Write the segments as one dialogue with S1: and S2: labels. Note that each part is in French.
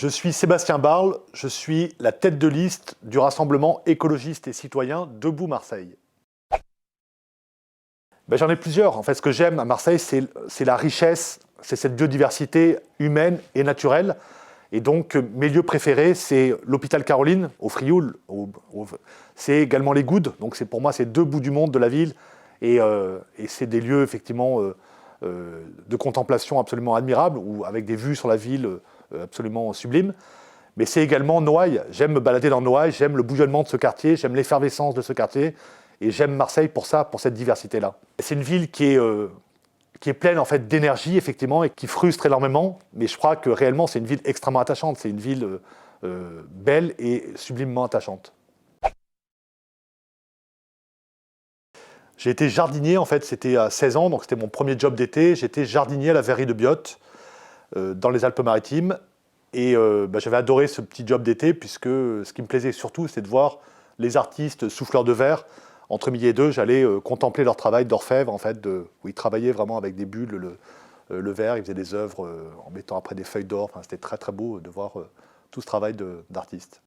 S1: Je suis Sébastien Barle, je suis la tête de liste du rassemblement écologiste et citoyen Debout Marseille. J'en ai plusieurs. En fait, ce que j'aime à Marseille, c'est la richesse, c'est cette biodiversité humaine et naturelle. Et donc, mes lieux préférés, c'est l'hôpital Caroline, au Frioul. C'est également les Goudes. Donc, pour moi, c'est deux bouts du monde de la ville. Et c'est des lieux, effectivement, de contemplation absolument admirables, ou avec des vues sur la ville absolument sublimes. Mais c'est également Noailles. J'aime me balader dans Noailles, j'aime le bouillonnement de ce quartier, j'aime l'effervescence de ce quartier. Et j'aime Marseille pour ça, pour cette diversité-là. C'est une ville qui est pleine en fait, d'énergie, effectivement, et qui frustre énormément. Mais je crois que réellement, c'est une ville extrêmement attachante. C'est une ville belle et sublimement attachante. J'ai été jardinier, en fait, c'était à 16 ans, donc c'était mon premier job d'été. J'étais jardinier à la verrerie de Biot, dans les Alpes-Maritimes. Et j'avais adoré ce petit job d'été, puisque ce qui me plaisait surtout, c'est de voir les artistes souffleurs de verre. Entre midi et deux, j'allais contempler leur travail d'orfèvre, en fait, où ils travaillaient vraiment avec des bulles, le verre. Ils faisaient des œuvres en mettant après des feuilles d'or. Enfin, c'était très très beau de voir tout ce travail d'artistes.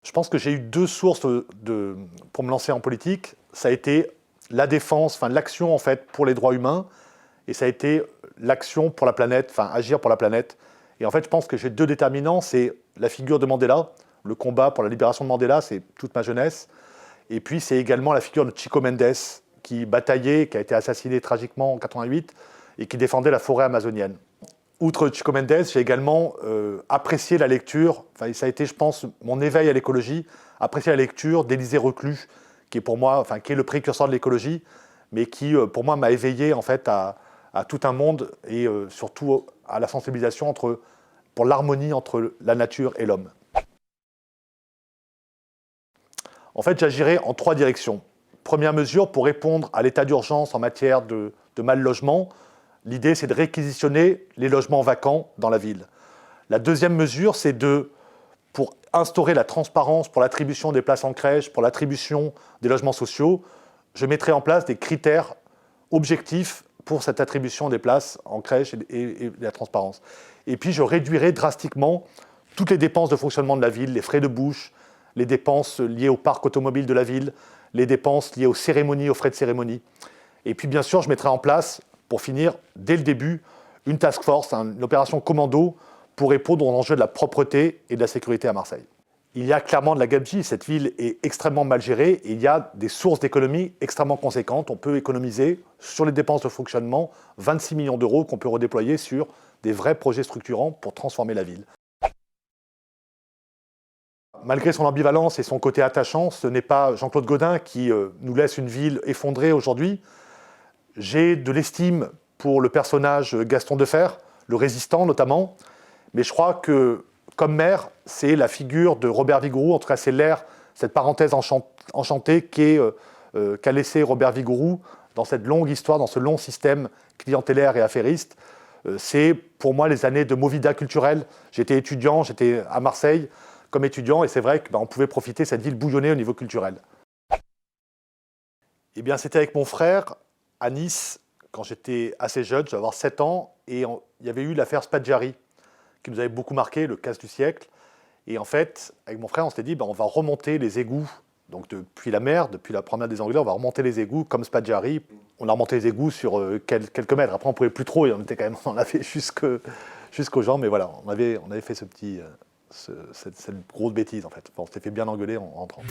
S1: Je pense que j'ai eu deux sources pour me lancer en politique. Ça a été la défense, l'action en fait pour les droits humains, et ça a été l'action pour la planète, agir pour la planète. Et en fait, je pense que j'ai deux déterminants. C'est la figure de Mandela. Le combat pour la libération de Mandela, c'est toute ma jeunesse. Et puis, c'est également la figure de Chico Mendes, qui bataillait, qui a été assassiné tragiquement en 88, et qui défendait la forêt amazonienne. Outre Chico Mendes, j'ai également apprécié la lecture. Ça a été, je pense, mon éveil à l'écologie. Apprécier la lecture d'Élisée Reclus, qui est pour moi, qui est le précurseur de l'écologie, mais qui, pour moi, m'a éveillé en fait à tout un monde et surtout à la sensibilisation pour l'harmonie entre la nature et l'homme. En fait, j'agirai en trois directions. Première mesure, pour répondre à l'état d'urgence en matière de mal logement, l'idée c'est de réquisitionner les logements vacants dans la ville. La deuxième mesure, c'est pour instaurer la transparence pour l'attribution des places en crèche, pour l'attribution des logements sociaux, je mettrai en place des critères objectifs pour cette attribution des places en crèche et la transparence. Et puis je réduirai drastiquement toutes les dépenses de fonctionnement de la ville, les frais de bouche, les dépenses liées au parc automobile de la ville, les dépenses liées aux cérémonies, aux frais de cérémonie. Et puis bien sûr, je mettrai en place, pour finir, dès le début, une task force, une opération commando pour répondre aux enjeux de la propreté et de la sécurité à Marseille. Il y a clairement de la gabegie, cette ville est extrêmement mal gérée et il y a des sources d'économie extrêmement conséquentes. On peut économiser sur les dépenses de fonctionnement 26 millions d'euros qu'on peut redéployer sur des vrais projets structurants pour transformer la ville. Malgré son ambivalence et son côté attachant, ce n'est pas Jean-Claude Gaudin qui nous laisse une ville effondrée aujourd'hui. J'ai de l'estime pour le personnage Gaston Defferre, le résistant notamment, mais je crois que, comme maire, c'est la figure de Robert Vigouroux, en tout cas c'est cette parenthèse enchantée qu'a laissé Robert Vigouroux dans cette longue histoire, dans ce long système clientélaire et affairiste. C'est pour moi les années de movida culturelle. J'étais étudiant, j'étais à Marseille, comme étudiant, et c'est vrai qu'on pouvait profiter de cette ville bouillonnée au niveau culturel. Eh bien, c'était avec mon frère à Nice, quand j'étais assez jeune, je devais avoir 7 ans, et il y avait eu l'affaire Spadjari, qui nous avait beaucoup marqué, le casse du siècle. Et en fait, avec mon frère, on s'était dit, on va remonter les égouts, donc depuis la mer, depuis la promenade des Anglais, on va remonter les égouts comme Spadjari. On a remonté les égouts sur quelques mètres, après on ne pouvait plus trop, et on avait jusqu'aux jambes, mais voilà, on avait fait cette grosse bêtise en fait. On s'était fait bien engueuler en rentrant.